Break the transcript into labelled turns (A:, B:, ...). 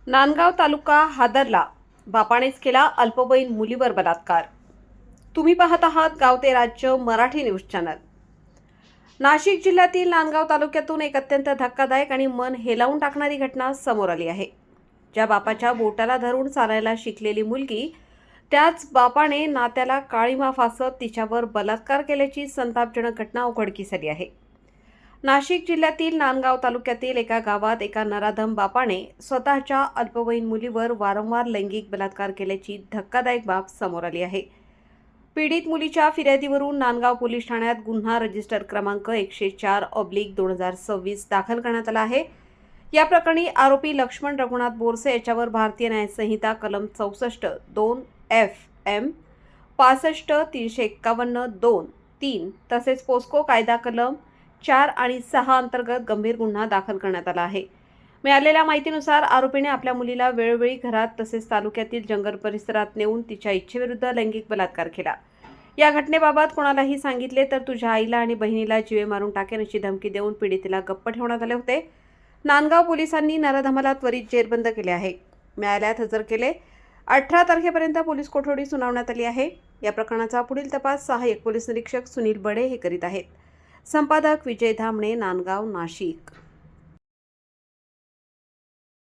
A: नांदगाव तालुका हादरला. बापानेच केला अल्पवयीन मुलीवर बलात्कार. तुम्ही पाहत आहात गाव ते राज्य मराठी न्यूज चॅनल. नाशिक जिल्ह्यातील नांदगाव तालुक्यातून एक अत्यंत धक्कादायक आणि मन हेलावून टाकणारी घटना समोर आली आहे. ज्या बापाच्या बोटाला धरून चालायला शिकलेली मुलगी, त्याच बापाने नात्याला काळीमा फासत तिच्यावर बलात्कार केल्याची संतापजनक घटना उघडकीस आली आहे. नाशिक जिल्ह्यातील नांदगाव तालुक्यातील एका गावात एका नराधम बापाने स्वतःच्या अल्पवयीन मुलीवर वारंवार लैंगिक बलात्कार केल्याची धक्कादायक बाब समोर आली आहे. पीडित मुलीच्या फिर्यादीवरून नांदगाव पोलीस ठाण्यात गुन्हा रजिस्टर क्रमांक 104/2026 दाखल करण्यात आला आहे. या प्रकरणी आरोपी लक्ष्मण रघुनाथ बोरसे याच्यावर भारतीय न्याय संहिता कलम 64(2) FM 65 351(2)(3) तसेच पोस्को कायदा कलम 4 आणि 6 अंतर्गत गंभीर गुन्हा दाखल करण्यात आला आहे. मिळालेल्या माहितीनुसार आरोपीने आपल्या मुलीला वेळोवेळी घरात तसेच तालुक्यातील जंगल परिसरात नेऊन तिच्या इच्छेविरुद्ध लैंगिक बलात्कार केला. या घटनेबाबत कोणालाही सांगितले तर तुझ्या आईला आणि बहिणीला जीवे मारून टाकेन अशी धमकी देऊन पीडितेला गप्प ठेवण्यात आले होते. नांदगाव पोलिसांनी नराधमाला त्वरित जेरबंद केले आहे. न्यायालयात हजर केले. 18 तारखेपर्यंत पोलीस कोठडी सुनावण्यात आली आहे. या प्रकरणाचा पुढील तपास सहाय्यक पोलीस निरीक्षक सुनील बडे हे करीत आहेत. संपादक विजय धामणे, नांदगाव, नाशिक.